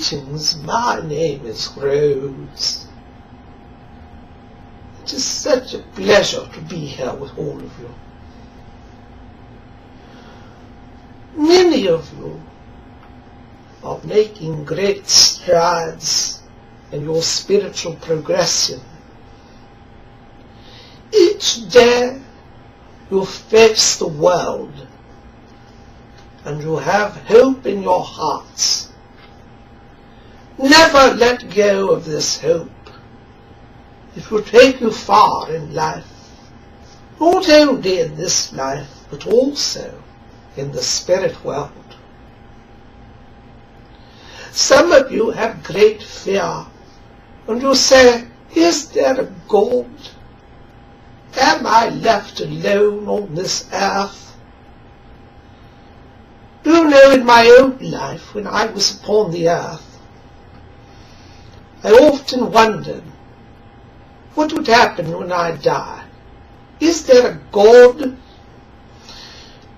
Greetings, my name is Rose. It is such a pleasure to be here with all of you. Many of you are making great strides in your spiritual progression. Each day you face the world and you have hope in your hearts. Never let go of this hope. It will take you far in life, not only in this life, but also in the spirit world. Some of you have great fear, and you say, is there a God? Am I left alone on this earth? You know, in my own life, when I was upon the earth, I often wondered, what would happen when I die? Is there a God?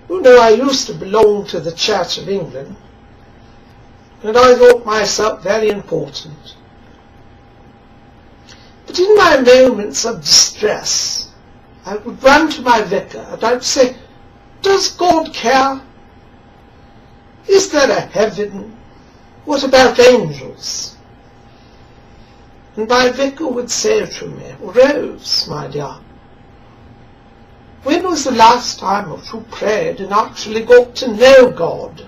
You know, I used to belong to the Church of England, and I thought myself very important. But in my moments of distress, I would run to my vicar and I'd say, does God care? Is there a heaven? What about angels? And my vicar would say to me, Rose, my dear, when was the last time that you prayed and actually got to know God?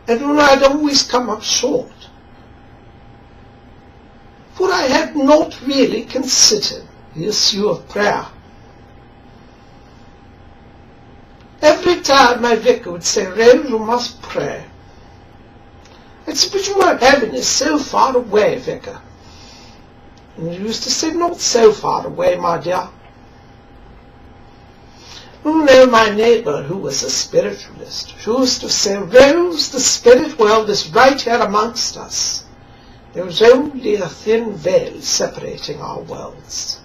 And when I'd always come up short, for I had not really considered the issue of prayer. Every time my vicar would say, Rose, you must pray. I'd say, but your heaven is so far away, vicar. And he used to say, not so far away, my dear. You know, my neighbour, who was a spiritualist, she used to say, Rose, the spirit world is right here amongst us. There is only a thin veil separating our worlds.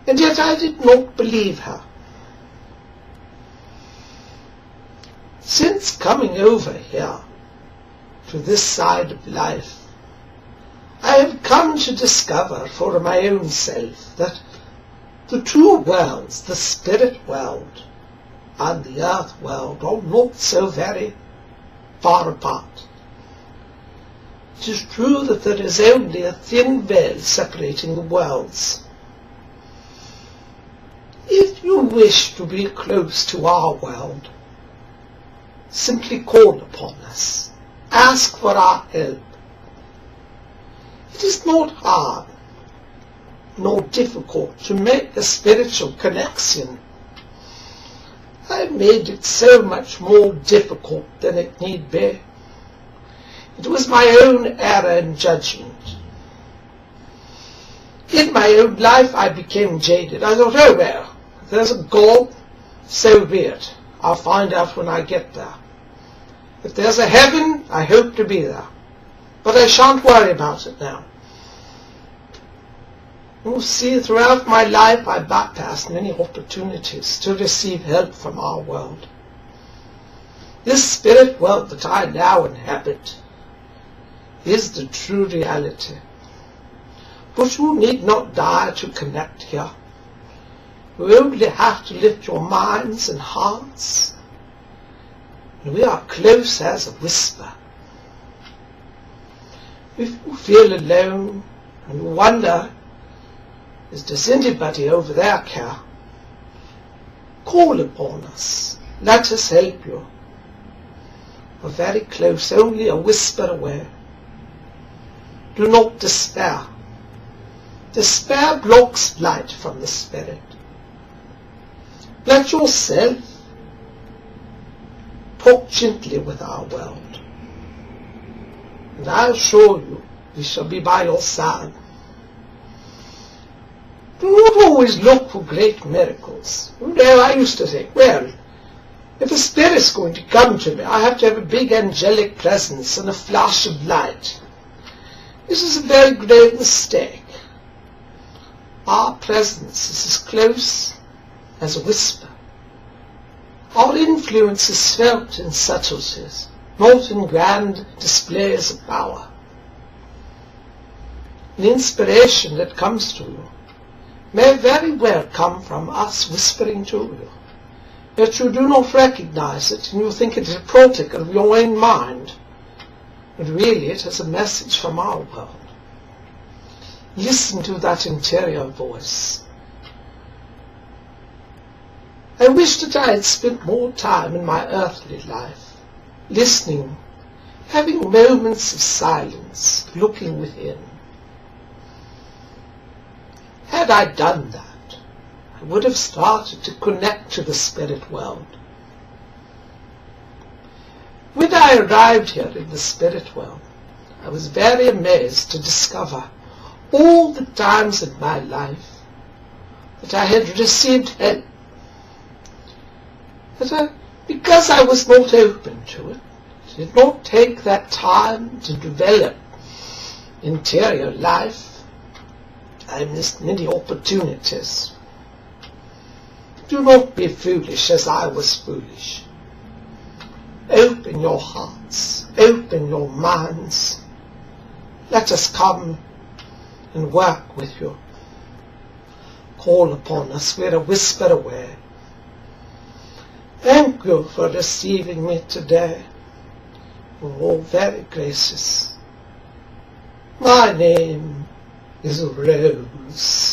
And yet I did not believe her. Since coming over here to this side of life, I have come to discover for my own self that the two worlds, the spirit world and the earth world, are not so very far apart. It is true that there is only a thin veil separating the worlds. If you wish to be close to our world, simply call upon us. Ask for our help. It is not hard nor difficult to make a spiritual connection. I made it so much more difficult than it need be. It was my own error in judgment. In my own life I became jaded. I thought, oh well, if there's a God, so be it. I'll find out when I get there. If there's a heaven, I hope to be there. But I shan't worry about it now. You see, throughout my life I bypassed many opportunities to receive help from our world. This spirit world that I now inhabit is the true reality. But you need not die to connect here. You only have to lift your minds and hearts, and we are close as a whisper. If you feel alone and you wonder, does anybody over there care? Call upon us. Let us help you. We're very close, only a whisper away. Do not despair. Despair blocks light from the spirit. Let yourself talk gently with our world, and I assure you we shall be by your side. Do not always look for great miracles. You know, I used to think, well, if a spirit's going to come to me, I have to have a big angelic presence and a flash of light. This is a very great mistake. Our presence is as close as a whisper. Our influence is felt in subtleties. not in grand displays of power. An inspiration that comes to you may very well come from us whispering to you, yet you do not recognize it and you think it is a product of your own mind, but really it is a message from our world. Listen to that interior voice. I wish that I had spent more time in my earthly life, listening, having moments of silence, looking within. Had I done that, I would have started to connect to the spirit world. When I arrived here in the spirit world, I was very amazed to discover all the times in my life that I had received help, because I was not open to it, did not take that time to develop interior life, I missed many opportunities. Do not be foolish as I was foolish. Open your hearts, open your minds. Let us come and work with you. Call upon us, we're a whisper away. Thank you for receiving me today. You're all very gracious. My name is Rose.